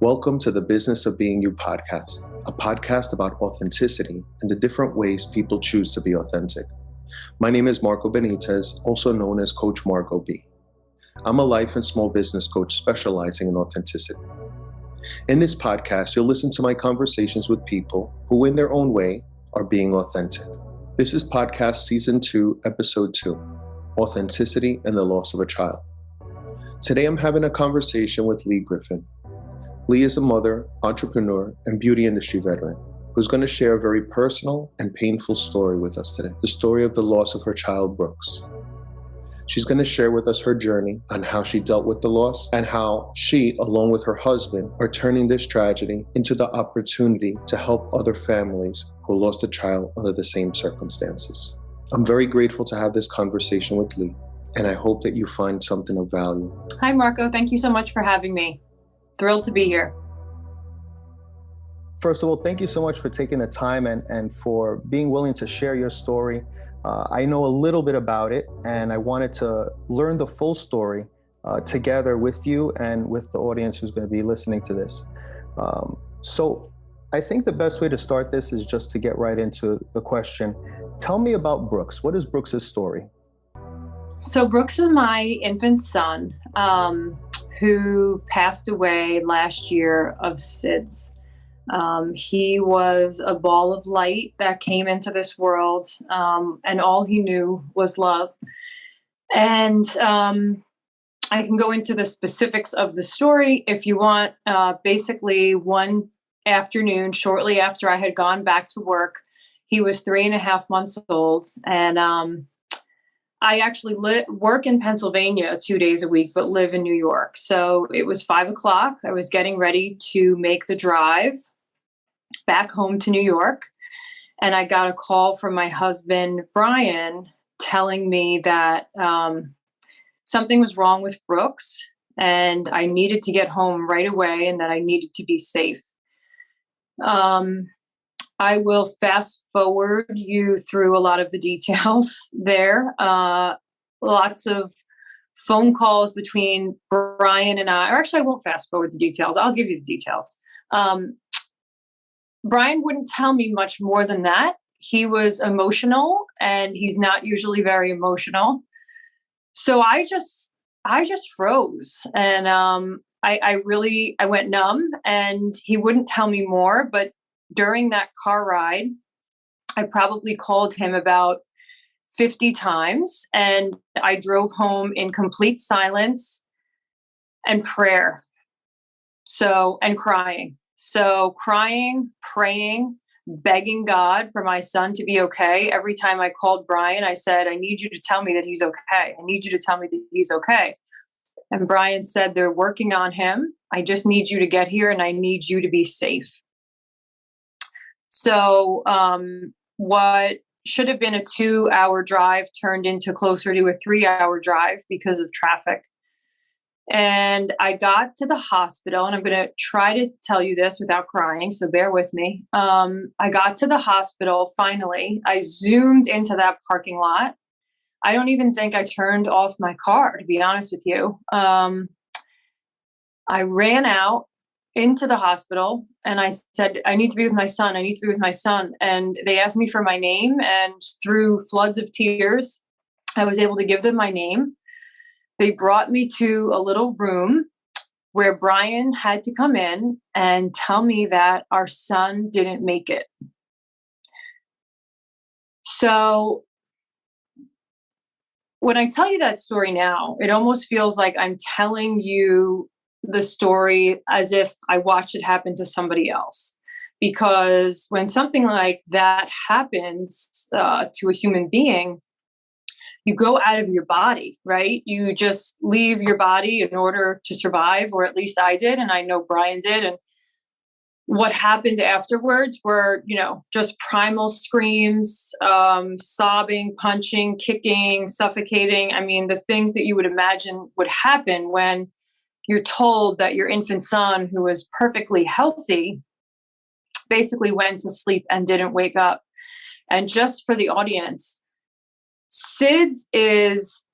Welcome to the Business of Being You podcast, a podcast about authenticity and the different ways people choose to be authentic. My name is Marco Benitez, also known as Coach Marco B. I'm a life and small business coach specializing in authenticity. In this podcast, you'll listen to my conversations with people who, in their own way, are being authentic. This is podcast season 2, episode 2, Authenticity and the Loss of a Child. Today, I'm having a conversation with Leigh Griffin. Leigh is a mother, entrepreneur, and beauty industry veteran who's going to share a very personal and painful story with us today, the story of the loss of her child, Brooks. She's going to share with us her journey on how she dealt with the loss and how she, along with her husband, are turning this tragedy into the opportunity to help other families who lost a child under the same circumstances. I'm very grateful to have this conversation with Leigh, and I hope that you find something of value. Hi, Marco. Thank you so much for having me. Thrilled to be here. First of all, thank you so much for taking the time and for being willing to share your story. I know a little bit about it, and I wanted to learn the full story together with you and with the audience who's going to be listening to this. So I think the best way to start this is just to get right into the question. Tell me about Brooks. What is Brooks' story? So Brooks is my infant son, who passed away last year of S.I.D.S. He was a ball of light that came into this world, and all he knew was love. And I can go into the specifics of the story if you want. Basically, one afternoon, shortly after I had gone back to work, he was 3.5 months old, and I actually work in Pennsylvania 2 days a week, but live in New York. So it was 5 o'clock. I was getting ready to make the drive back home to New York. And I got a call from my husband, Brian, telling me that something was wrong with Brooks and I needed to get home right away and that I needed to be safe. I will fast forward you through a lot of the details there. Lots of phone calls between Brian and I, or actually I won't fast forward the details. I'll give you the details. Brian wouldn't tell me much more than that. He was emotional and he's not usually very emotional. So I just froze and I went numb and he wouldn't tell me more, but during that car ride, I probably called him about 50 times and I drove home in complete silence and prayer. And crying. So crying, praying, begging God for my son to be okay. Every time I called Brian, I said, I need you to tell me that he's okay. I need you to tell me that he's okay. And Brian said, they're working on him. I just need you to get here and I need you to be safe. So what should have been a 2-hour drive turned into closer to a 3-hour drive because of traffic. And I got to the hospital, and I'm going to try to tell you this without crying, so bear with me. I got to the hospital, finally. I zoomed into that parking lot. I don't even think I turned off my car, to be honest with you. I ran out into the hospital and I said, I need to be with my son. I need to be with my son. And they asked me for my name, and through floods of tears, I was able to give them my name. They brought me to a little room where Brian had to come in and tell me that our son didn't make it. So when I tell you that story now, it almost feels like I'm telling you the story as if I watched it happen to somebody else. Because when something like that happens to a human being, you go out of your body, right? You just leave your body in order to survive, or at least I did, and I know Brian did. And what happened afterwards were, just primal screams, sobbing, punching, kicking, suffocating. I mean, the things that you would imagine would happen when you're told that your infant son, who was perfectly healthy, basically went to sleep and didn't wake up. And just for the audience, S.I.D.S is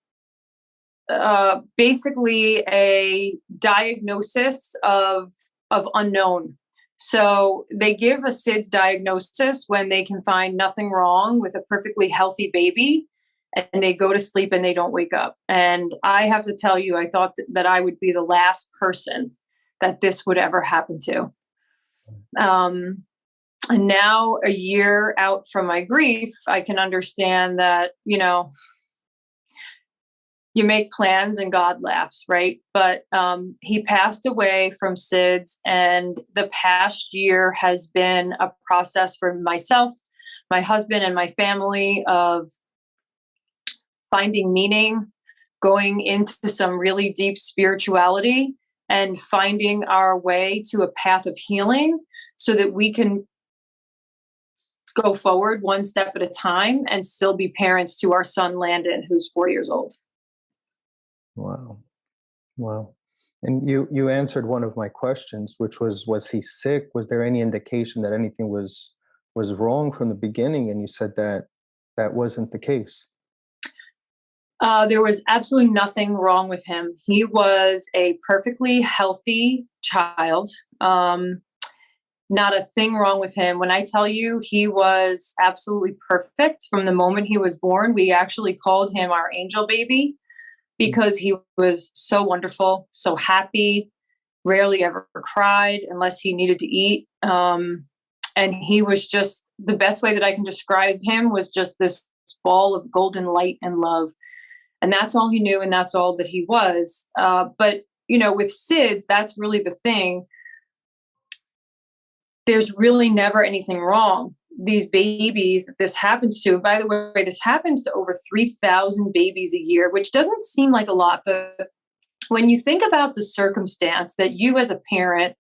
basically a diagnosis of of unknown. So they give a S.I.D.S diagnosis when they can find nothing wrong with a perfectly healthy baby, and they go to sleep and they don't wake up. And I have to tell you, I thought that I would be the last person that this would ever happen to. And now, a year out from my grief, I can understand that, you make plans and God laughs, right? But he passed away from S.I.D.S, and the past year has been a process for myself, my husband, and my family of finding meaning, going into some really deep spirituality, and finding our way to a path of healing so that we can go forward one step at a time and still be parents to our son, Landon, who's 4 years old. Wow. Wow. And you answered one of my questions, which was he sick? Was there any indication that anything was wrong from the beginning? And you said that that wasn't the case. There was absolutely nothing wrong with him. He was a perfectly healthy child. Not a thing wrong with him. When I tell you he was absolutely perfect from the moment he was born, we actually called him our angel baby because he was so wonderful, so happy, rarely ever cried unless he needed to eat. And he was just, the best way that I can describe him was just this ball of golden light and love. And that's all he knew, and that's all that he was. But, with S.I.D.S, that's really the thing. There's really never anything wrong. These babies that this happens to, by the way, this happens to over 3,000 babies a year, which doesn't seem like a lot, but when you think about the circumstance that you as a parent,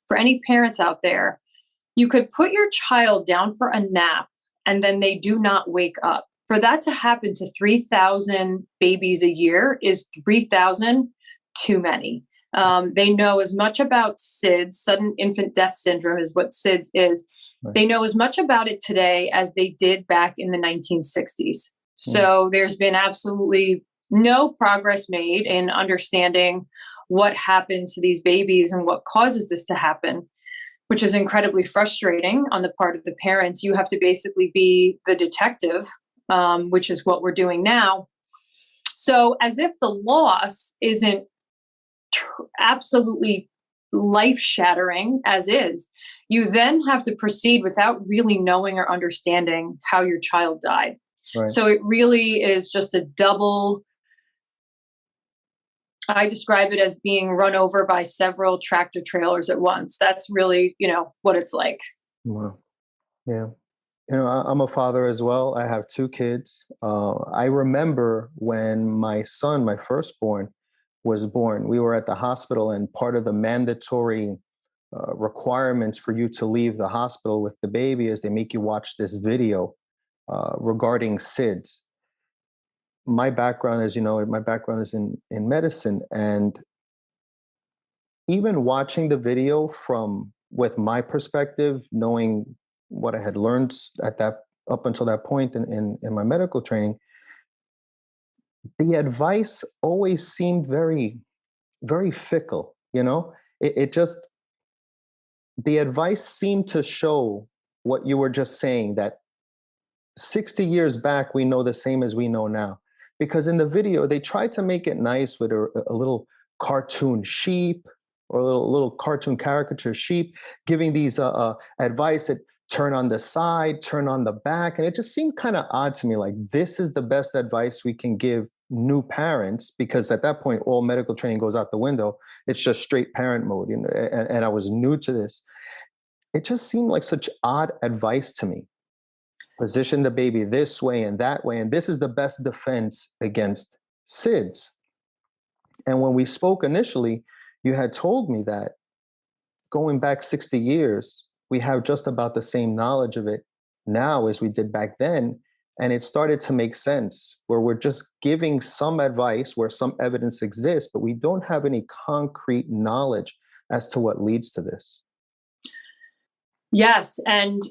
for any parents out there, you could put your child down for a nap and then they do not wake up. For that to happen to 3,000 babies a year is 3,000 too many. They know as much about S.I.D.S, sudden infant death syndrome is what S.I.D.S is. Right. They know as much about it today as they did back in the 1960s. So there's been absolutely no progress made in understanding what happens to these babies and what causes this to happen, which is incredibly frustrating on the part of the parents. You have to basically be the detective, which is what we're doing now. So as if the loss isn't absolutely life-shattering as is, you then have to proceed without really knowing or understanding how your child died. Right. So it really is just a double, I describe it as being run over by several tractor trailers at once. That's really, what it's like. Wow. Yeah. I'm a father as well. I have 2 kids. I remember when my son, my firstborn, was born, we were at the hospital, and part of the mandatory requirements for you to leave the hospital with the baby is they make you watch this video regarding S.I.D.S. My background, as you know, my background is in medicine, and even watching the video with my perspective, knowing what I had learned up until that point in my medical training, the advice always seemed very, very fickle. It just, the advice seemed to show what you were just saying, that 60 years back, we know the same as we know now. Because in the video, they tried to make it nice with a little cartoon sheep or a little cartoon caricature sheep giving these advice that turn on the side, turn on the back. And it just seemed kind of odd to me, like this is the best advice we can give new parents, because at that point, all medical training goes out the window. It's just straight parent mode. And I was new to this. It just seemed like such odd advice to me. Position the baby this way and that way, and this is the best defense against S.I.D.S. And when we spoke initially, you had told me that going back 60 years, we have just about the same knowledge of it now as we did back then. And it started to make sense, where we're just giving some advice where some evidence exists, but we don't have any concrete knowledge as to what leads to this. Yes. And,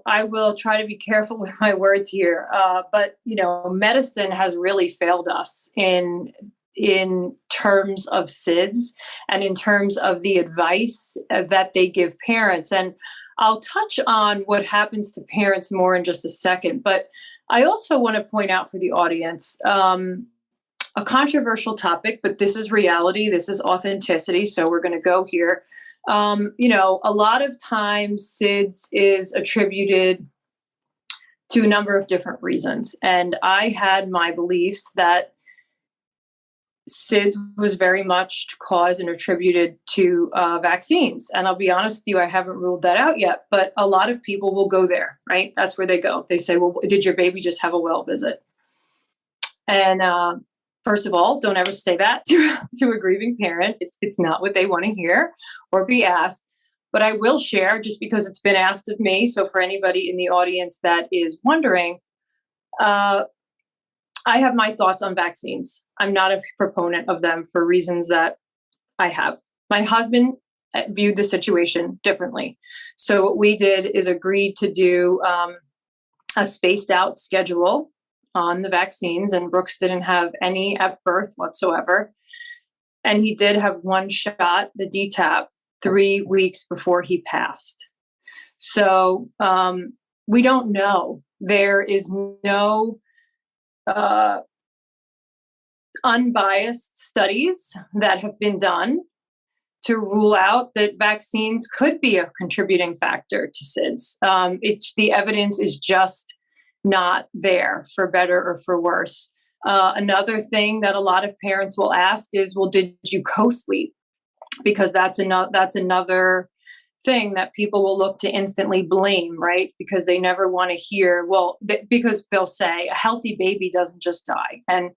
I will try to be careful with my words here. But, medicine has really failed us in in terms of SIDS and in terms of the advice that they give parents. And I'll touch on what happens to parents more in just a second, but I also want to point out for the audience a controversial topic, but this is reality. This is authenticity. So we're going to go here. A lot of times SIDS is attributed to a number of different reasons. And I had my beliefs that SIDS was very much caused and attributed to vaccines. And I'll be honest with you, I haven't ruled that out yet, but a lot of people will go there, right? That's where they go. They say, well, did your baby just have a well visit? And first of all, don't ever say that to a grieving parent. It's not what they want to hear or be asked. But I will share, just because it's been asked of me. So for anybody in the audience that is wondering, I have my thoughts on vaccines. I'm not a proponent of them for reasons that I have. My husband viewed the situation differently. So what we did is agreed to do a spaced out schedule on the vaccines, and Brooks didn't have any at birth whatsoever. And he did have one shot, the DTaP, 3 weeks before he passed. So we don't know. There is no unbiased studies that have been done to rule out that vaccines could be a contributing factor to SIDS. The evidence is just not there, for better or for worse. Another thing that a lot of parents will ask is, well, did you co-sleep? Because that's another thing that people will look to instantly blame, right? Because they never want to hear, because they'll say a healthy baby doesn't just die. And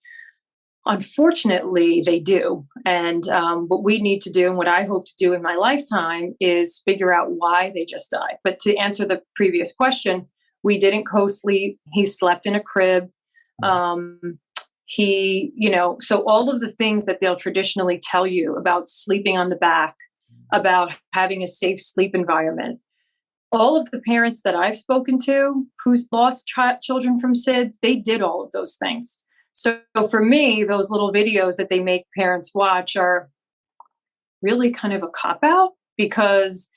unfortunately, they do. And what we need to do, and what I hope to do in my lifetime, is figure out why they just died. But to answer the previous question, we didn't co-sleep. He slept in a crib. So all of the things that they'll traditionally tell you about sleeping on the back, about having a safe sleep environment. All of the parents that I've spoken to who's lost children from SIDS, they did all of those things. So for me, those little videos that they make parents watch are really kind of a cop-out because,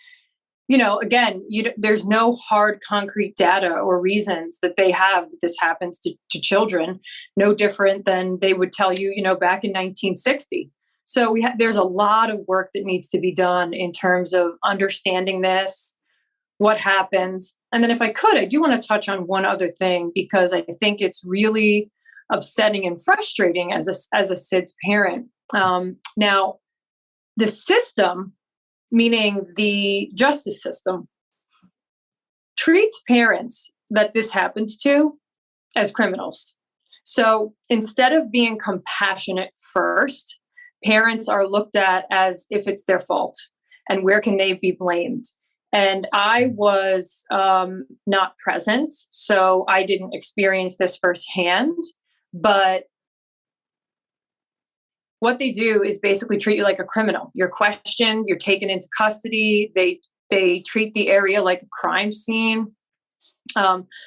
there's no hard, concrete data or reasons that they have that this happens to children, no different than they would tell you, back in 1960. So there's a lot of work that needs to be done in terms of understanding this, what happens. And then if I could, I do want to touch on one other thing, because I think it's really upsetting and frustrating as a SIDS parent. Now, the system, meaning the justice system, treats parents that this happens to as criminals. So instead of being compassionate first, parents are looked at as if it's their fault and where can they be blamed. And I was not present, so I didn't experience this firsthand. But what they do is basically treat you like a criminal. You're questioned, you're taken into custody. They treat the area like a crime scene,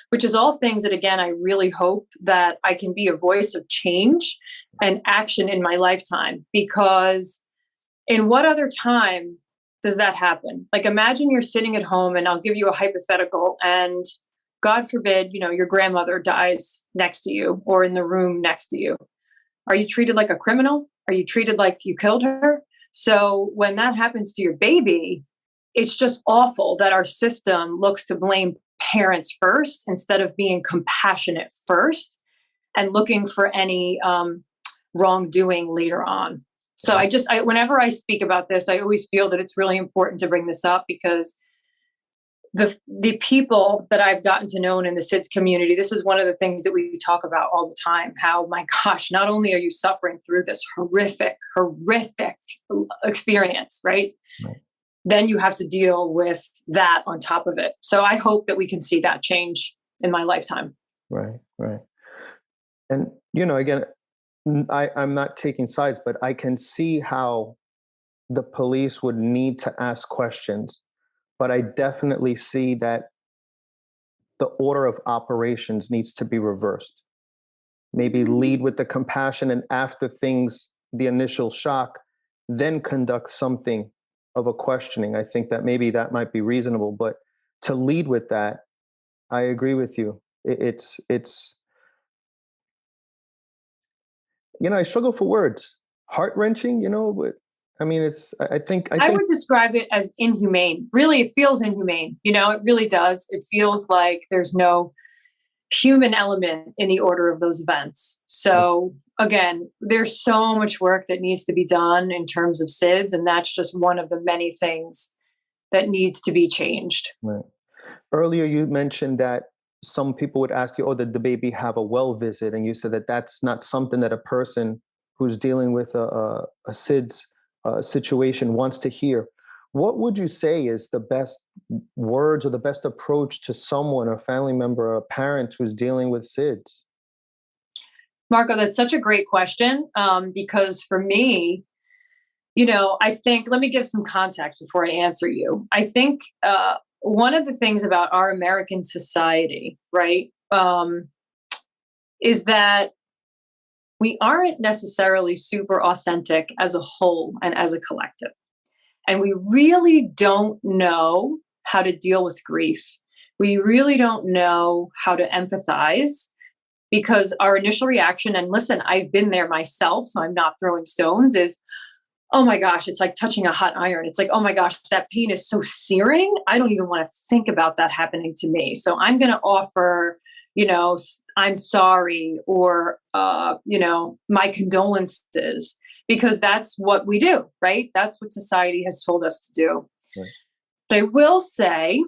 which is all things that, again, I really hope that I can be a voice of change and action in my lifetime. Because in what other time does that happen? Like, imagine you're sitting at home, and I'll give you a hypothetical, and God forbid, your grandmother dies next to you or in the room next to you. Are you treated like a criminal? Are you treated like you killed her? So when that happens to your baby, it's just awful that our system looks to blame parents first instead of being compassionate first and looking for any wrongdoing later on. So whenever I speak about this, I always feel that it's really important to bring this up, because the people that I've gotten to know in the SIDS community, this is one of the things that we talk about all the time. How, my gosh, not only are you suffering through this horrific experience, right? Then you have to deal with that on top of it. So I hope that we can see that change in my lifetime. Right. And, again, I'm not taking sides, but I can see how the police would need to ask questions. But I definitely see that the order of operations needs to be reversed. Maybe lead with the compassion, and after things the initial shock, then conduct something of a questioning. I think that maybe that might be reasonable, but to lead with that, I agree with you. It's I struggle for words. Heart wrenching, but I mean, I I think would describe it as inhumane. Really, it feels inhumane. It really does. It feels like there's no human element in the order of those events. So again, there's so much work that needs to be done in terms of SIDS, and that's just one of the many things that needs to be changed. right. Earlier, you mentioned that some people would ask you, "Oh, did the baby have a well visit?" And you said that that's not something that a person who's dealing with a SIDS situation wants to hear. What would you say is the best words or the best approach to someone, a family member, or a parent who's dealing with SIDS? Marco, that's such a great question, because for me, I think, let me give some context before I answer you. I think one of the things about our American society, right, is that we aren't necessarily super authentic as a whole and as a collective. And we really don't know how to deal with grief. We really don't know how to empathize, because our initial reaction, and listen, I've been there myself, so I'm not throwing stones, is, oh my gosh, it's like touching a hot iron. It's like, oh my gosh, that pain is so searing. I don't even want to think about that happening to me. So I'm going to offer, I'm sorry, or, my condolences, because that's what we do, right? That's what society has told us to do. Right. But I will say,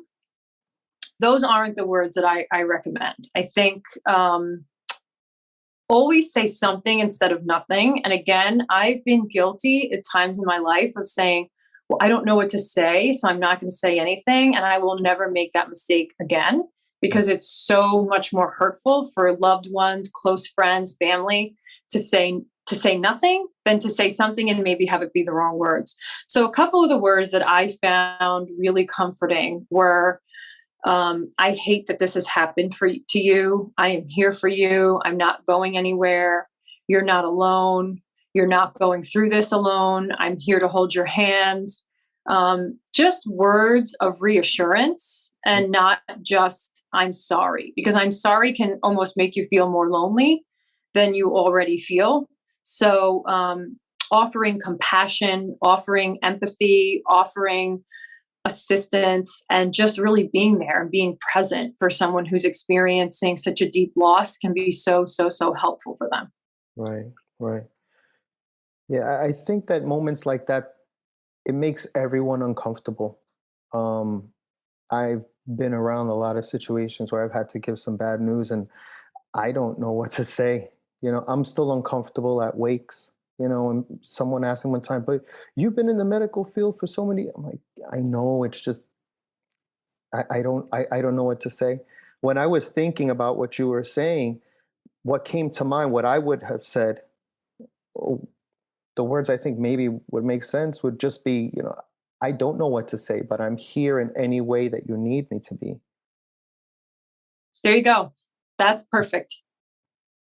those aren't the words that I recommend. I think always say something instead of nothing. And again, I've been guilty at times in my life of saying, well, I don't know what to say, so I'm not going to say anything. And I will never make that mistake again, because it's so much more hurtful for loved ones, close friends, family to say nothing than to say something and maybe have it be the wrong words. So a couple of the words that I found really comforting were, I hate that this has happened to you. I am here for you. I'm not going anywhere. You're not alone. You're not going through this alone. I'm here to hold your hand. Just words of reassurance, and not just I'm sorry, because I'm sorry can almost make you feel more lonely than you already feel. So offering compassion, offering empathy, offering assistance, and just really being there and being present for someone who's experiencing such a deep loss can be so, so, so helpful for them. Right, right. Yeah, I think that moments like that, it makes everyone uncomfortable. I've been around a lot of situations where I've had to give some bad news, and I don't know what to say. I'm still uncomfortable at wakes. And someone asked me one time, "But you've been in the medical field for so many." I'm like, I know. It's just I don't know what to say. When I was thinking about what you were saying, what came to mind, what I would have said, oh, the words I think maybe would make sense would just be, I don't know what to say, but I'm here in any way that you need me to be. There you go. That's perfect.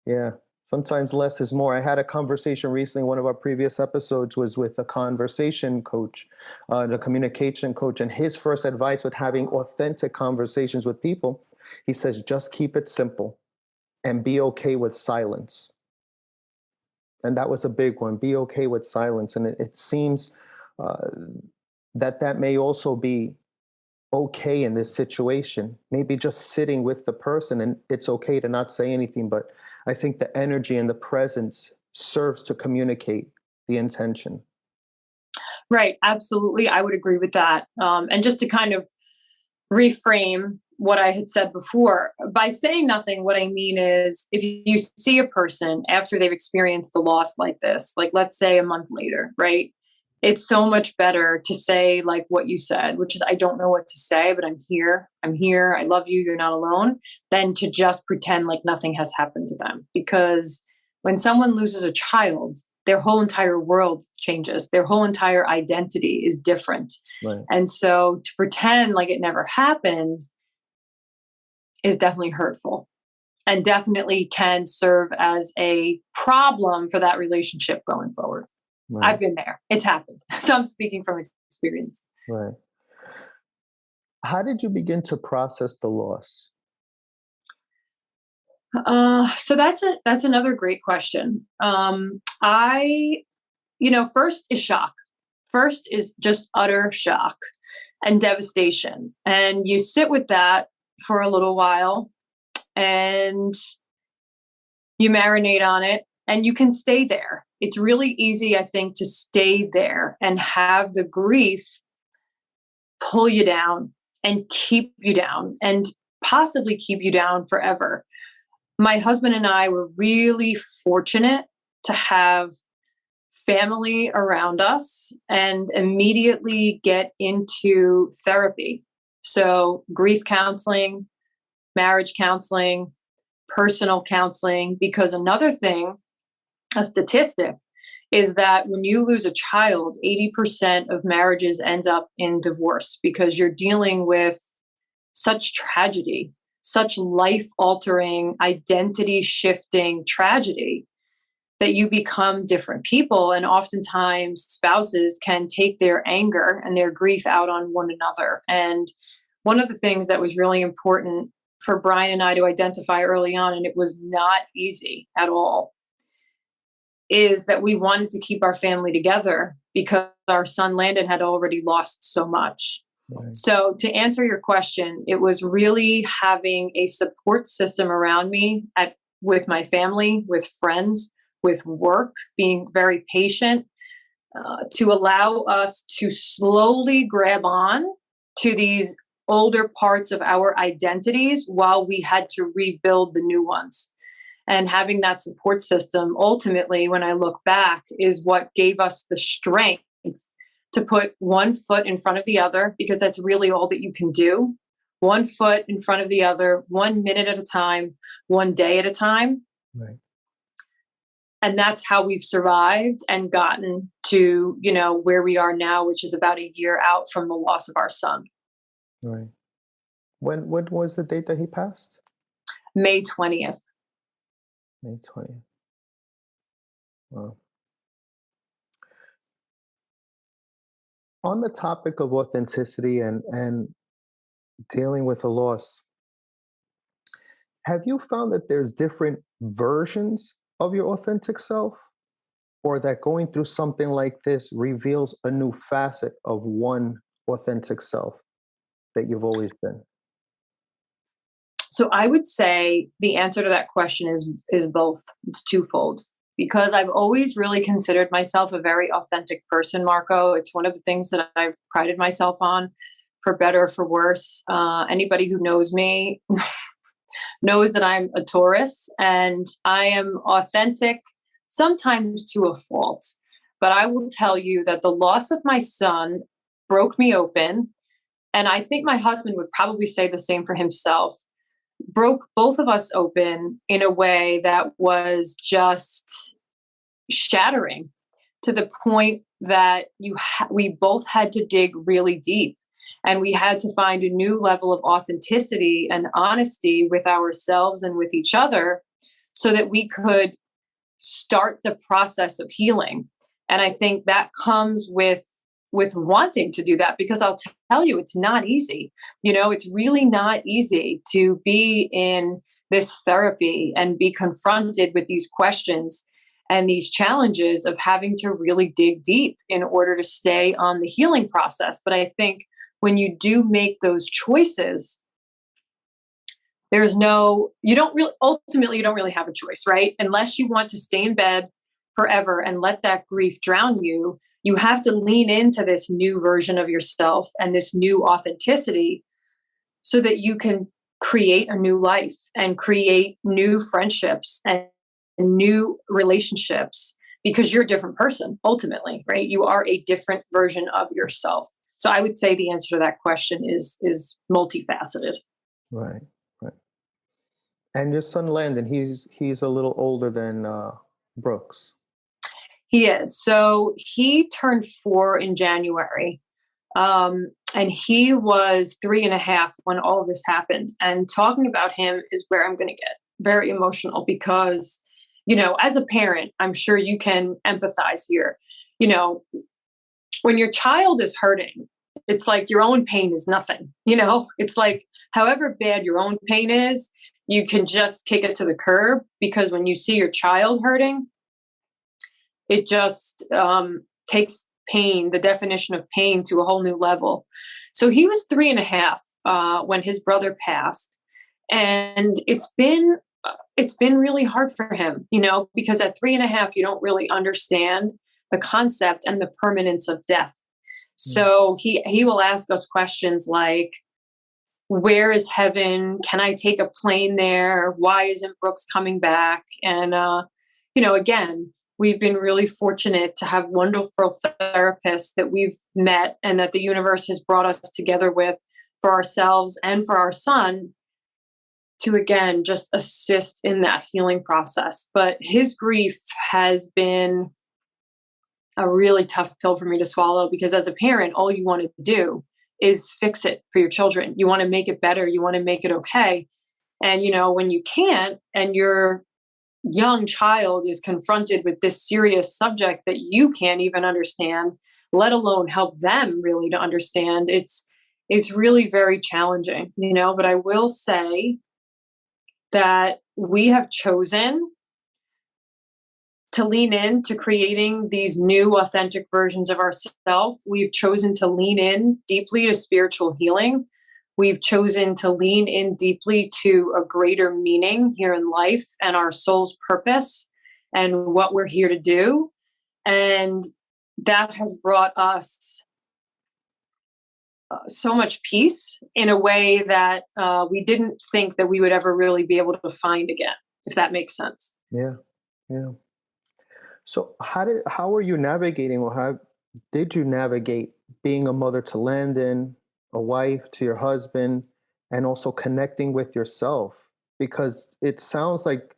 Yeah. Sometimes less is more. I had a conversation recently. One of our previous episodes was with a conversation coach, the communication coach. And his first advice with having authentic conversations with people, he says, just keep it simple and be okay with silence. And that was a big one. Be okay with silence. And it seems that may also be okay in this situation. Maybe just sitting with the person, and it's okay to not say anything, but I think the energy and the presence serves to communicate the intention. Right. Absolutely. I would agree with that. And just to kind of reframe what I had said before, by saying nothing, what I mean is, if you see a person after they've experienced a loss like this, like let's say a month later, right? It's so much better to say like what you said, which is, I don't know what to say, but I'm here. I'm here. I love you. You're not alone, than to just pretend like nothing has happened to them. Because when someone loses a child, their whole entire world changes. Their whole entire identity is different. Right. And so to pretend like it never happened is definitely hurtful, and definitely can serve as a problem for that relationship going forward. I've been there. It's happened. So I'm speaking from experience. Right. How did you begin to process the loss? So that's another great question. First is shock. First is just utter shock and devastation. And you sit with that for a little while and you marinate on it and you can stay there. It's really easy, I think, to stay there and have the grief pull you down and keep you down and possibly keep you down forever. My husband and I were really fortunate to have family around us and immediately get into therapy. So, grief counseling, marriage counseling, personal counseling, because another thing, a statistic, is that when you lose a child, 80% of marriages end up in divorce because you're dealing with such tragedy, such life altering, identity shifting tragedy that you become different people. And oftentimes spouses can take their anger and their grief out on one another. And one of the things that was really important for Brian and I to identify early on, and it was not easy at all, is that we wanted to keep our family together because our son Landon had already lost so much. Right. So to answer your question, it was really having a support system around me with my family, with friends, with work, being very patient, to allow us to slowly grab on to these older parts of our identities while we had to rebuild the new ones. And having that support system, ultimately, when I look back, is what gave us the strength to put one foot in front of the other, because that's really all that you can do. One foot in front of the other, 1 minute at a time, one day at a time. Right. And that's how we've survived and gotten to, where we are now, which is about a year out from the loss of our son. Right. When was the date that he passed? May 20th. May 20th. Wow. On the topic of authenticity and dealing with a loss, have you found that there's different versions of your authentic self, or that going through something like this reveals a new facet of one authentic self that you've always been? So I would say the answer to that question is both. It's twofold. Because I've always really considered myself a very authentic person, Marco. It's one of the things that I've prided myself on, for better or for worse. Anybody who knows me knows that I'm a Taurus, and I am authentic, sometimes to a fault. But I will tell you that the loss of my son broke me open, and I think my husband would probably say the same for himself. Broke both of us open in a way that was just shattering, to the point that we both had to dig really deep, and we had to find a new level of authenticity and honesty with ourselves and with each other so that we could start the process of healing. And I think that comes with wanting to do that, because I'll tell you, it's not easy. It's really not easy to be in this therapy and be confronted with these questions and these challenges of having to really dig deep in order to stay on the healing process. But I think when you do make those choices, ultimately, you don't really have a choice, right? Unless you want to stay in bed forever and let that grief drown you, you have to lean into this new version of yourself and this new authenticity so that you can create a new life and create new friendships and new relationships, because you're a different person ultimately, right? You are a different version of yourself. So I would say the answer to that question is multifaceted. Right. And your son Landon, he's a little older than Brooks. He is. So he turned 4 in January. And he was 3.5 when all of this happened. And talking about him is where I'm going to get very emotional, because, as a parent, I'm sure you can empathize here. you know, when your child is hurting, it's like your own pain is nothing. It's like however bad your own pain is, you can just kick it to the curb, because when you see your child hurting, it just takes pain, the definition of pain, to a whole new level. So he was 3.5 when his brother passed, and it's been really hard for him, because at 3.5 you don't really understand the concept and the permanence of death. So he will ask us questions like, where is heaven? Can I take a plane there? Why isn't Brooks coming back? And again, we've been really fortunate to have wonderful therapists that we've met and that the universe has brought us together with, for ourselves and for our son, to again just assist in that healing process. But his grief has been a really tough pill for me to swallow, because as a parent, all you want to do is fix it for your children. You want to make it better. You want to make it okay. And, when you can't, and your young child is confronted with this serious subject that you can't even understand, let alone help them really to understand, it's really very challenging, but I will say that we have chosen to lean into creating these new authentic versions of ourselves. We've chosen to lean in deeply to spiritual healing. We've chosen to lean in deeply to a greater meaning here in life and our soul's purpose and what we're here to do. And that has brought us so much peace in a way that we didn't think that we would ever really be able to find again, if that makes sense. Yeah. Yeah. So how are you navigating, or how did you navigate being a mother to Landon, a wife to your husband, and also connecting with yourself? Because it sounds like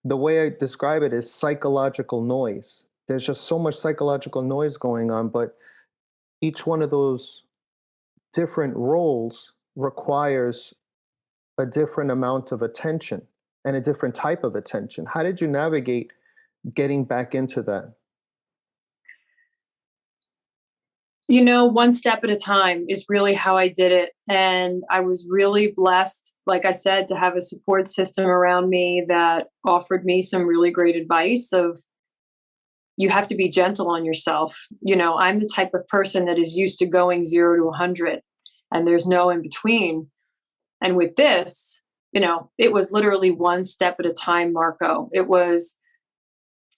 the way I describe it is psychological noise. There's just so much psychological noise going on, but each one of those different roles requires a different amount of attention and a different type of attention. How did you navigate getting back into that? One step at a time is really how I did it. And I was really blessed, like I said, to have a support system around me that offered me some really great advice of, you have to be gentle on yourself. I'm the type of person that is used to going 0 to 100, and there's no in between. And with this, it was literally one step at a time, Marco. It was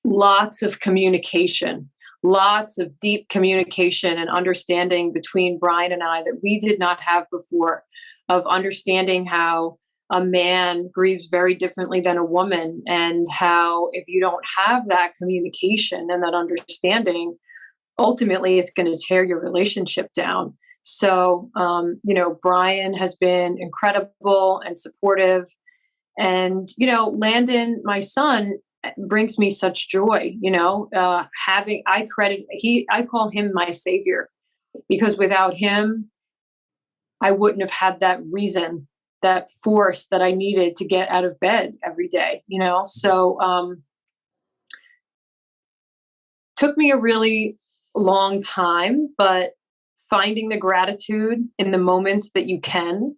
lots of communication, lots of deep communication and understanding between Brian and I that we did not have before, of understanding how a man grieves very differently than a woman, and how if you don't have that communication and that understanding, ultimately it's going to tear your relationship down. So, Brian has been incredible and supportive. And, Landon, my son, brings me such joy, I call him my savior, because without him, I wouldn't have had that reason, that force that I needed to get out of bed every day, So, took me a really long time, but finding the gratitude in the moments that you can,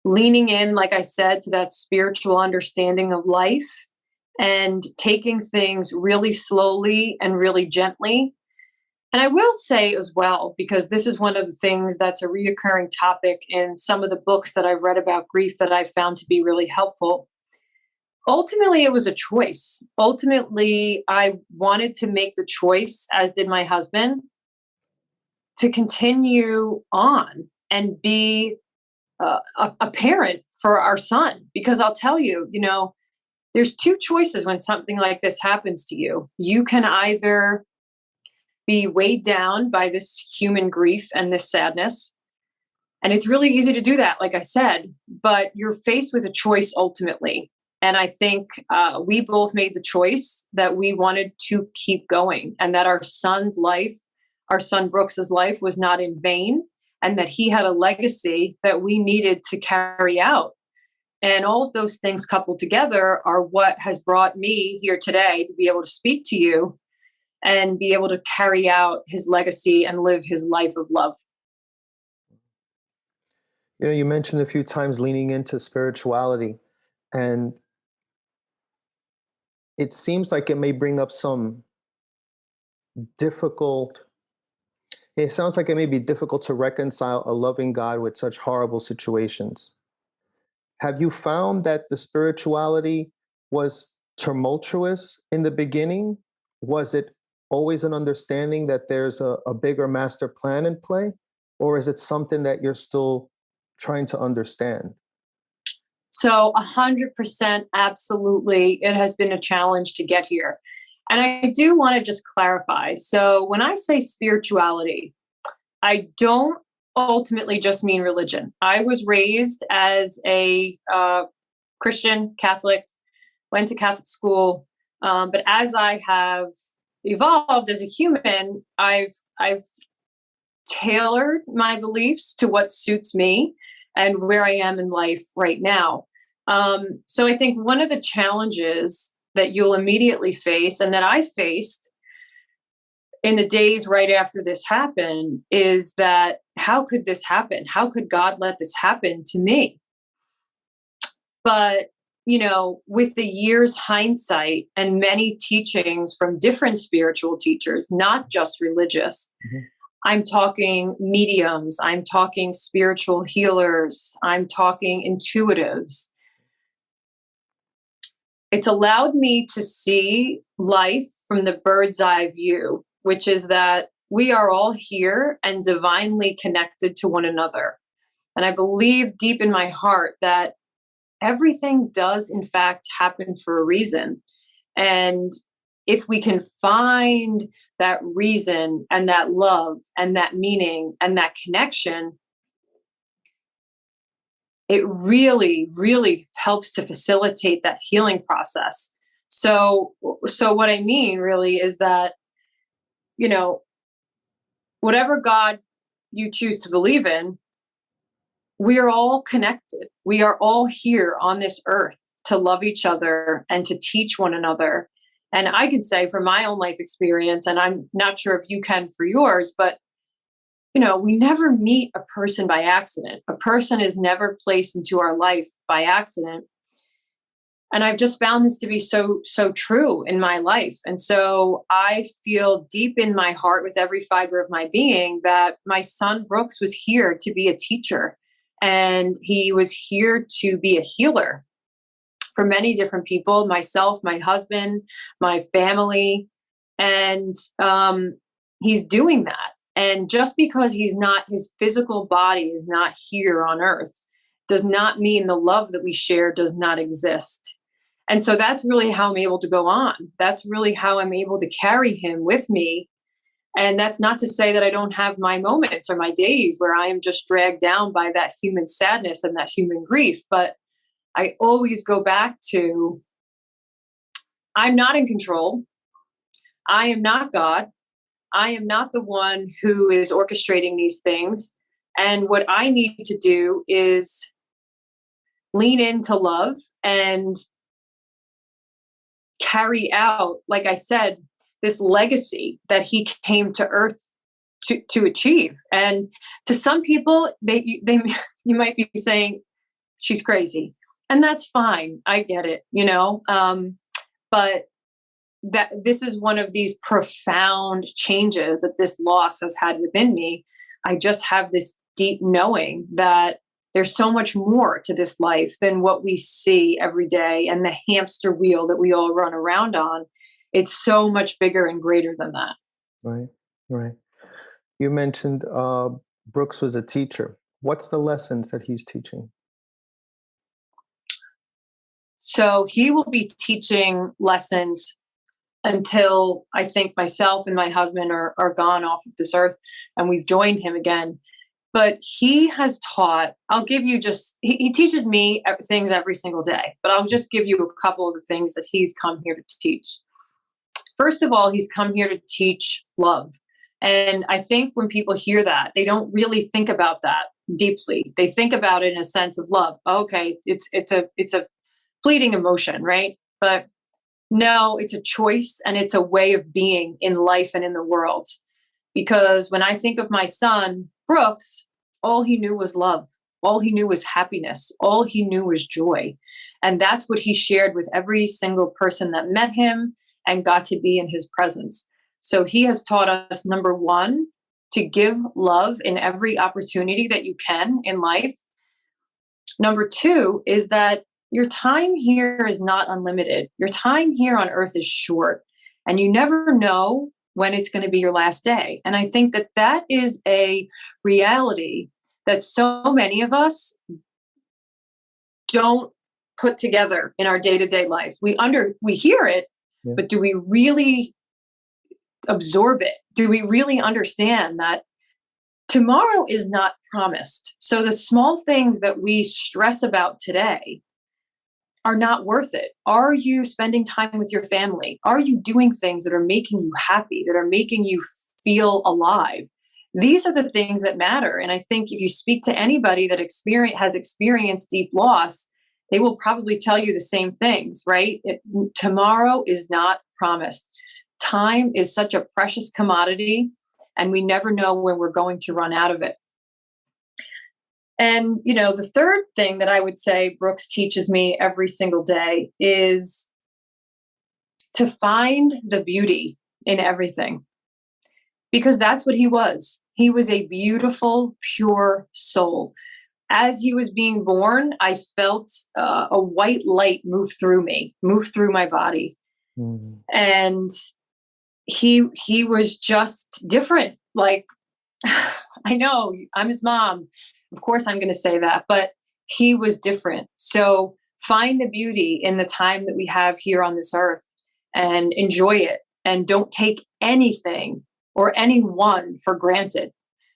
leaning in, like I said, to that spiritual understanding of life, and taking things really slowly and really gently. And I will say as well, because this is one of the things that's a reoccurring topic in some of the books that I've read about grief that I've found to be really helpful. Ultimately, it was a choice. Ultimately, I wanted to make the choice, as did my husband, to continue on and be a parent for our son. Because I'll tell you, there's two choices when something like this happens to you. You can either be weighed down by this human grief and this sadness, and it's really easy to do that, like I said, but you're faced with a choice ultimately. And I think we both made the choice that we wanted to keep going, and that our son's life, our son Brooks's life, was not in vain, and that he had a legacy that we needed to carry out. And all of those things coupled together are what has brought me here today to be able to speak to you and be able to carry out his legacy and live his life of love. You mentioned a few times leaning into spirituality, and it seems like it may bring up some difficult, it sounds like it may be difficult to reconcile a loving God with such horrible situations. Have you found that the spirituality was tumultuous in the beginning? Was it always an understanding that there's a bigger master plan in play? Or is it something that you're still trying to understand? So 100% absolutely, it has been a challenge to get here. And I do want to just clarify. So when I say spirituality, I don't ultimately just mean religion. I was raised as a Christian Catholic, went to Catholic school, but as I have evolved as a human, I've tailored my beliefs to what suits me and where I am in life right now. So I think one of the challenges that you'll immediately face, and that I faced in the days right after this happened, is that how could this happen? How could God let this happen to me? But, with the years hindsight and many teachings from different spiritual teachers, not just religious, I'm talking mediums, I'm talking spiritual healers, I'm talking intuitives. It's allowed me to see life from the bird's eye view, which is that we are all here and divinely connected to one another. And I believe deep in my heart that everything does, in fact, happen for a reason. And if we can find that reason and that love and that meaning and that connection, it really, really helps to facilitate that healing process. So what I mean really is that, whatever God you choose to believe in, we are all connected. We are all here on this earth to love each other and to teach one another. And I could say from my own life experience, and I'm not sure if you can for yours, but we never meet a person by accident. A person is never placed into our life by accident. And I've just found this to be so true in my life. And so I feel deep in my heart with every fiber of my being that my son Brooks was here to be a teacher. And he was here to be a healer for many different people, myself, my husband, my family. And he's doing that. And just because his physical body is not here on earth does not mean the love that we share does not exist. And so that's really how I'm able to go on. That's really how I'm able to carry him with me. And that's not to say that I don't have my moments or my days where I am just dragged down by that human sadness and that human grief. But I always go back to, I'm not in control. I am not God. I am not the one who is orchestrating these things. And what I need to do is lean into love and carry out, like I said, this legacy that he came to earth to achieve. And to some people, they you might be saying she's crazy, and that's fine. I get it, but that this is one of these profound changes that this loss has had within me. I just have this deep knowing that there's so much more to this life than what we see every day and the hamster wheel that we all run around on. It's so much bigger and greater than that. Right, right. You mentioned Brooks was a teacher. What's the lessons that he's teaching? So he will be teaching lessons until I think myself and my husband are gone off of this earth and we've joined him again. But he has taught, he teaches me things every single day, but I'll just give you a couple of the things that he's come here to teach. First of all, he's come here to teach love. And I think when people hear that, they don't really think about that deeply. They think about it in a sense of love. Okay, it's a fleeting emotion, right? But No, it's a choice and it's a way of being in life and in the world. Because when I think of my son, Brooks, all he knew was love. All he knew was happiness. All he knew was joy. And that's what he shared with every single person that met him and got to be in his presence. So he has taught us, number one, to give love in every opportunity that you can in life. Number two is that your time here is not unlimited. Your time here on earth is short, and you never know when it's going to be your last day. And I think that that is a reality that so many of us don't put together in our day-to-day life. We hear it, Yeah. but do we really absorb it? Do we really understand that tomorrow is not promised? So the small things that we stress about today are not worth it. Are you spending time with your family? Are you doing things that are making you happy, that are making you feel alive? These are the things that matter. And I think if you speak to anybody that has experienced deep loss, they will probably tell you the same things, right? Tomorrow is not promised. Time is such a precious commodity, and we never know when we're going to run out of it. And, the third thing that I would say Brooks teaches me every single day is to find the beauty in everything, because that's what he was. He was a beautiful, pure soul. As he was being born, I felt a white light move through me, move through my body. Mm. And he was just different. Like, I know I'm his mom. Of course I'm going to say that, but he was different. So find the beauty in the time that we have here on this earth and enjoy it. And don't take anything or anyone for granted,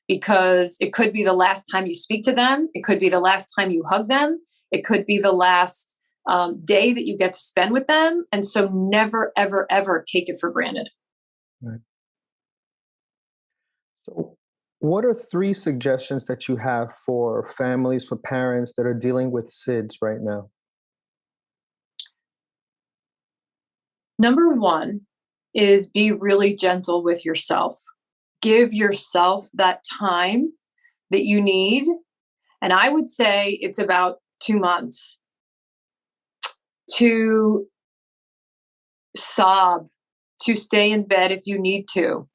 because it could be the last time you speak to them. It could be the last time you hug them. It could be the last day that you get to spend with them. And so never, ever, ever take it for granted. Right. So, what are 3 suggestions that you have for families, for parents that are dealing with SIDS right now? Number one is be really gentle with yourself. Give yourself that time that you need. And I would say it's about 2 months to sob, to stay in bed if you need to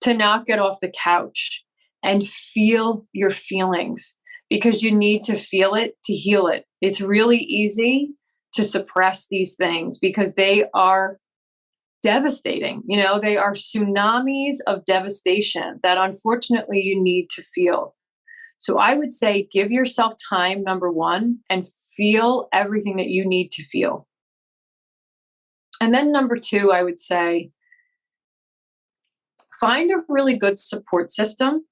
not get off the couch and feel your feelings, because you need to feel it to heal it. It's really easy to suppress these things because they are devastating. They are tsunamis of devastation that unfortunately you need to feel. So I would say give yourself time, number one, and feel everything that you need to feel. And then number two, I would say find a really good support system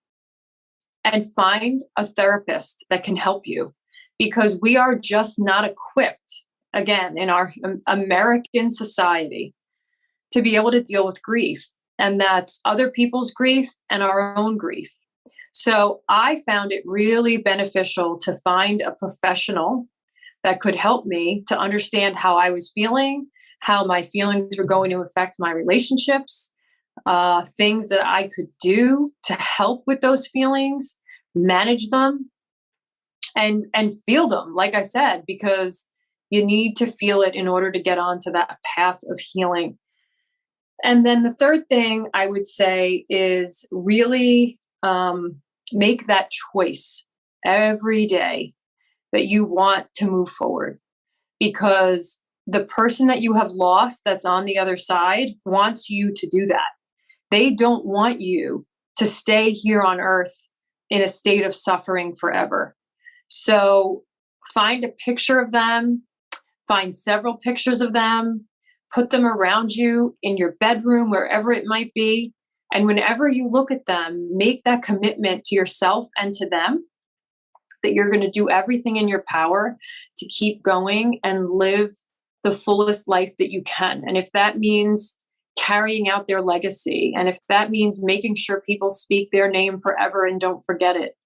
and find a therapist that can help you, because we are just not equipped, again, in our American society, to be able to deal with grief. And that's other people's grief and our own grief. So I found it really beneficial to find a professional that could help me to understand how I was feeling, how my feelings were going to affect my relationships, things that I could do to help with those feelings, manage them, and feel them, like I said, because you need to feel it in order to get onto that path of healing. And then the third thing I would say is really make that choice every day that you want to move forward, because the person that you have lost that's on the other side wants you to do that. They don't want you to stay here on earth in a state of suffering forever. So find a picture of them, find several pictures of them, put them around you in your bedroom, wherever it might be. And whenever you look at them, make that commitment to yourself and to them that you're going to do everything in your power to keep going and live the fullest life that you can. And if that means carrying out their legacy, and if that means making sure people speak their name forever and don't forget it,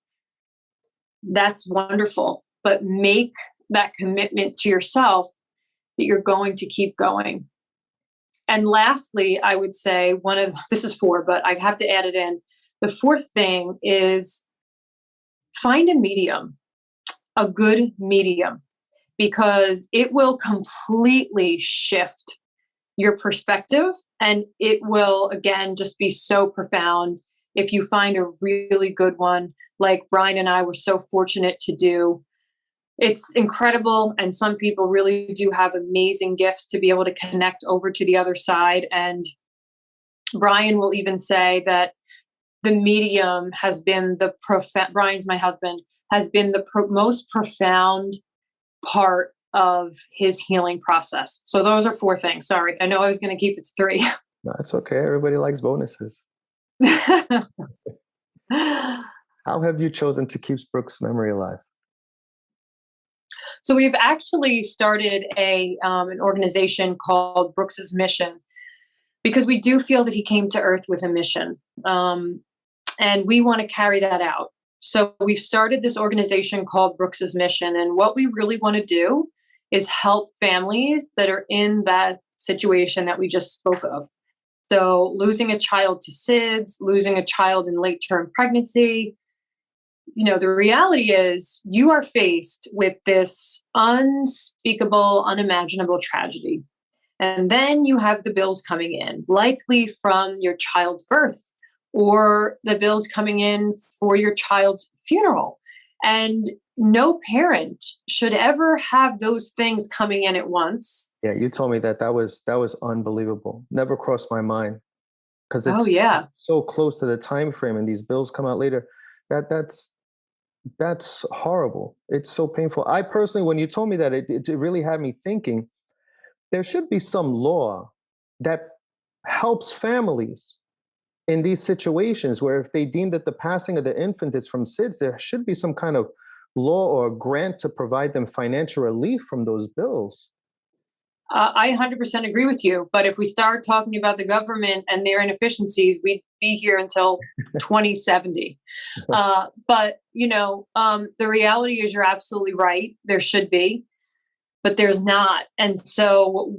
that's wonderful. But make that commitment to yourself that you're going to keep going. And lastly, I would say this is four, but I have to add it in. The fourth thing is find a medium, a good medium, because it will completely shift your perspective, and it will, again, just be so profound if you find a really good one, like Brian and I were so fortunate to do. It's incredible, and some people really do have amazing gifts to be able to connect over to the other side. And Brian will even say that the medium has been Brian's my husband, has been the most profound part of his healing process. So those are four things. Sorry, I know I was going to keep it to three. No, it's okay. Everybody likes bonuses. How have you chosen to keep Brooke's memory alive? So we've actually started an organization called Brooks's Mission, because we do feel that he came to Earth with a mission, and we want to carry that out. So we've started this organization called Brooks's Mission, and what we really want to do is help families that are in that situation that we just spoke of. So losing a child to SIDS, losing a child in late-term pregnancy. The reality is you are faced with this unspeakable, unimaginable tragedy. And then you have the bills coming in, likely from your child's birth, or the bills coming in for your child's funeral. And no parent should ever have those things coming in at once. Yeah, you told me that was unbelievable. Never crossed my mind, because Oh, yeah. so close to the time frame, and these bills come out later. That's horrible. It's so painful. I personally, when you told me that, it really had me thinking there should be some law that helps families in these situations where if they deem that the passing of the infant is from SIDS, there should be some kind of law or grant to provide them financial relief from those bills. I 100% agree with you. But if we start talking about the government and their inefficiencies, we'd be here until 2070. But, the reality is you're absolutely right. There should be, but there's not. And so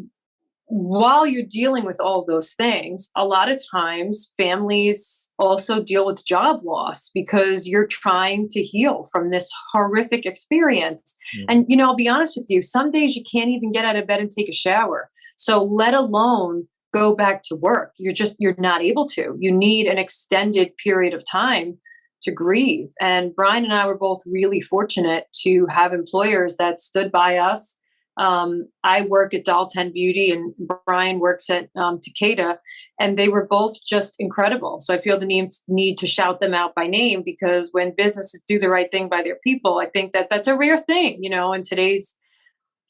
while you're dealing with all those things, a lot of times families also deal with job loss because you're trying to heal from this horrific experience. And, I'll be honest with you, some days you can't even get out of bed and take a shower. So let alone go back to work. You're not able to. You need an extended period of time to grieve. And Brian and I were both really fortunate to have employers that stood by us. I work at Doll 10 Beauty, and Brian works at Takeda, and they were both just incredible. So I feel the need to shout them out by name, because when businesses do the right thing by their people, I think that that's a rare thing, in today's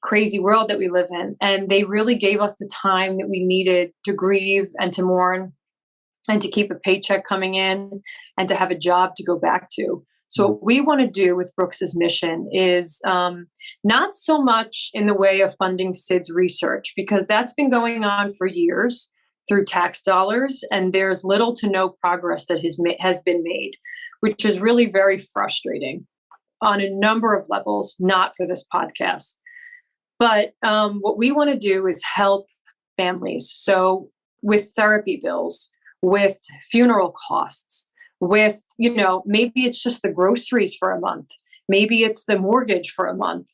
crazy world that we live in. And they really gave us the time that we needed to grieve and to mourn and to keep a paycheck coming in and to have a job to go back to. So what we want to do with Brooks's Mission is not so much in the way of funding SIDS research, because that's been going on for years through tax dollars, and there's little to no progress that has been made, which is really very frustrating on a number of levels, not for this podcast. But what we want to do is help families. So with therapy bills, with funeral costs, with, maybe it's just the groceries for a month. Maybe it's the mortgage for a month.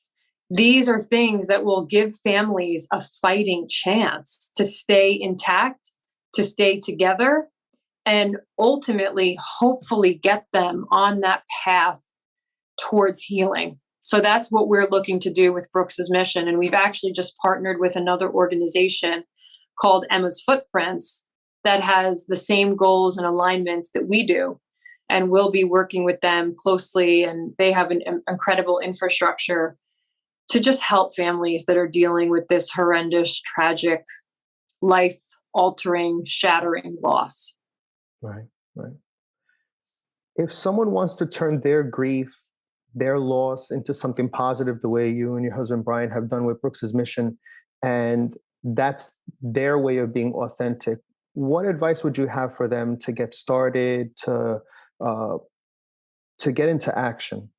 These are things that will give families a fighting chance to stay intact, to stay together, and ultimately, hopefully get them on that path towards healing. So that's what we're looking to do with Brooks's Mission. And we've actually just partnered with another organization called Emma's Footprints that has the same goals and alignments that we do. And we'll be working with them closely. And they have an incredible infrastructure to just help families that are dealing with this horrendous, tragic, life-altering, shattering loss. Right. If someone wants to turn their grief, their loss into something positive, the way you and your husband Brian have done with Brooks's Mission, and that's their way of being authentic, what advice would you have for them to get started, to get into action?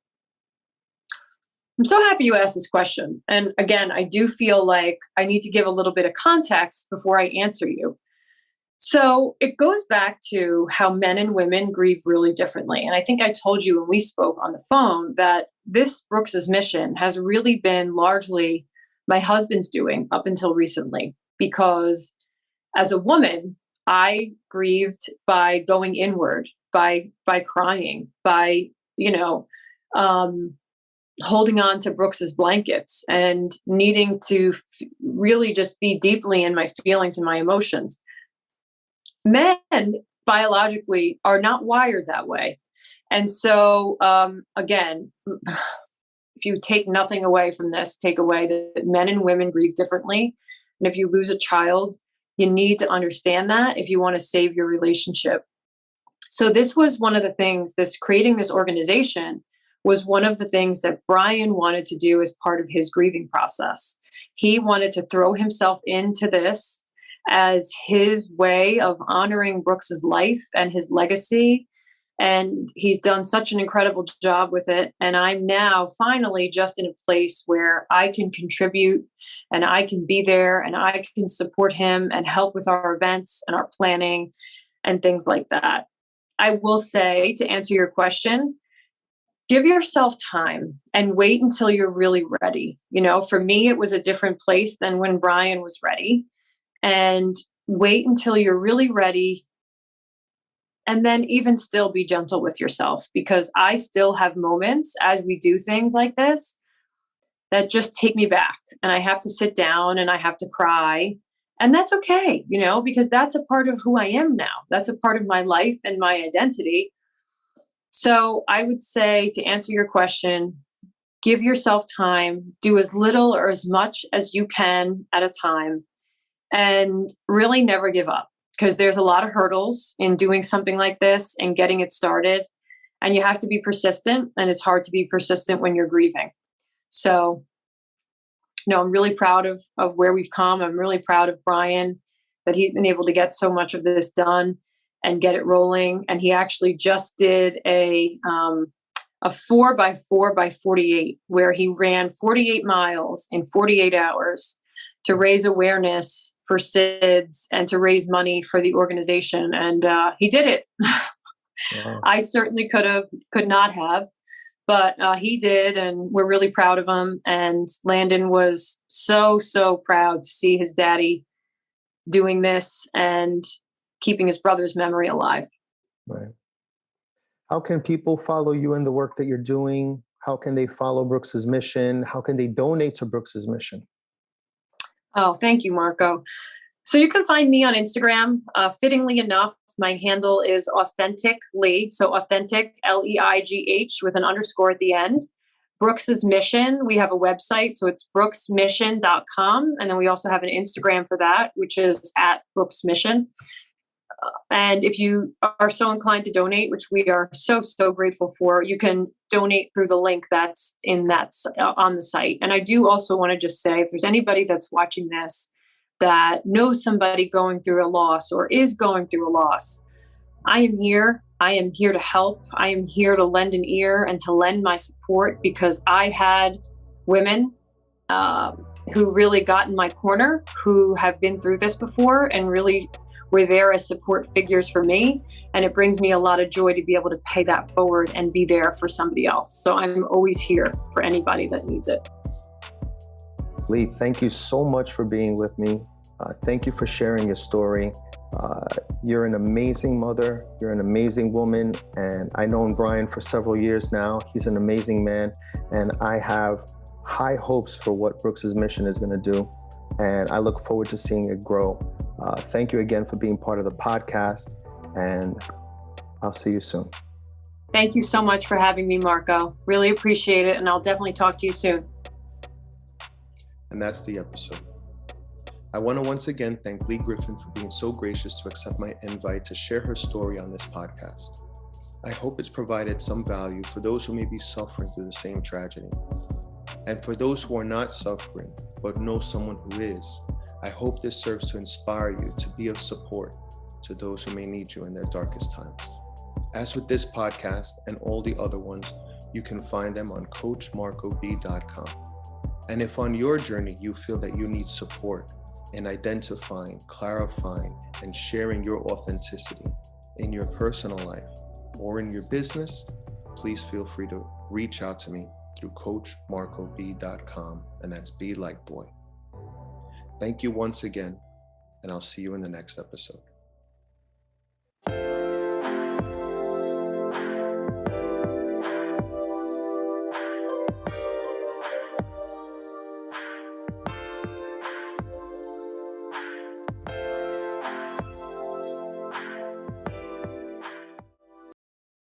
I'm so happy you asked this question. And again, I do feel like I need to give a little bit of context before I answer you. So it goes back to how men and women grieve really differently. And I think I told you when we spoke on the phone that this Brooks's mission has really been largely my husband's doing up until recently, because as a woman, I grieved by going inward, by crying, by, holding on to Brooks's blankets and needing to really just be deeply in my feelings and my emotions. Men biologically are not wired that way. And so, again, if you take nothing away from this, take away that men and women grieve differently. And if you lose a child, you need to understand that if you want to save your relationship. So this was one of the things, creating this organization was one of the things that Brian wanted to do as part of his grieving process. He wanted to throw himself into this as his way of honoring Brooks's life and his legacy. And he's done such an incredible job with it. And I'm now finally just in a place where I can contribute and I can be there and I can support him and help with our events and our planning and things like that. I will say, to answer your question, give yourself time and wait until you're really ready. For me, it was a different place than when Brian was ready. And wait until you're really ready. And then even still be gentle with yourself, because I still have moments as we do things like this that just take me back, and I have to sit down and I have to cry. And that's okay, because that's a part of who I am now. That's a part of my life and my identity. So I would say, to answer your question, give yourself time, do as little or as much as you can at a time, and really never give up, because there's a lot of hurdles in doing something like this and getting it started. And you have to be persistent, and it's hard to be persistent when you're grieving. So, I'm really proud of where we've come. I'm really proud of Brian, that he's been able to get so much of this done and get it rolling. And he actually just did a 4x4x48, where he ran 48 miles in 48 hours to raise awareness for S.I.D.S and to raise money for the organization. And he did it. Wow. I certainly could not have, but he did. And we're really proud of him. And Landon was so proud to see his daddy doing this and keeping his brother's memory alive. Right. How can people follow you in the work that you're doing? How can they follow Brooks's mission? How can they donate to Brooks's mission? Oh, thank you, Marco. So you can find me on Instagram. Fittingly enough, my handle is Authentic Leigh. So Authentic, Leigh, with an underscore at the end. Brooks's Mission, we have a website, so it's brooksmission.com. And then we also have an Instagram for that, which is @BrooksMission. And if you are so inclined to donate, which we are so grateful for, you can donate through the link that's on the site. And I do also want to just say, if there's anybody that's watching this that knows somebody going through a loss or is going through a loss, I am here. I am here to help. I am here to lend an ear and to lend my support, because I had women who really got in my corner, who have been through this before and really were there as support figures for me. And it brings me a lot of joy to be able to pay that forward and be there for somebody else. So I'm always here for anybody that needs it. Leigh, thank you so much for being with me. Thank you for sharing your story. You're an amazing mother. You're an amazing woman. And I've known Brian for several years now. He's an amazing man. And I have high hopes for what Brooks's mission is going to do. And I look forward to seeing it grow. Thank you again for being part of the podcast. And I'll see you soon. Thank you so much for having me, Marco. Really appreciate it. And I'll definitely talk to you soon. And that's the episode. I want to once again thank Leigh Griffin for being so gracious to accept my invite to share her story on this podcast. I hope it's provided some value for those who may be suffering through the same tragedy. And for those who are not suffering, but know someone who is, I hope this serves to inspire you to be of support to those who may need you in their darkest times. As with this podcast and all the other ones, You can find them on coachmarcob.com. And if on your journey you feel that you need support in identifying, clarifying, and sharing your authenticity in your personal life or in your business, please feel free to reach out to me through coachmarcob.com, and that's B like boy. Thank you once again, and I'll see you in the next episode.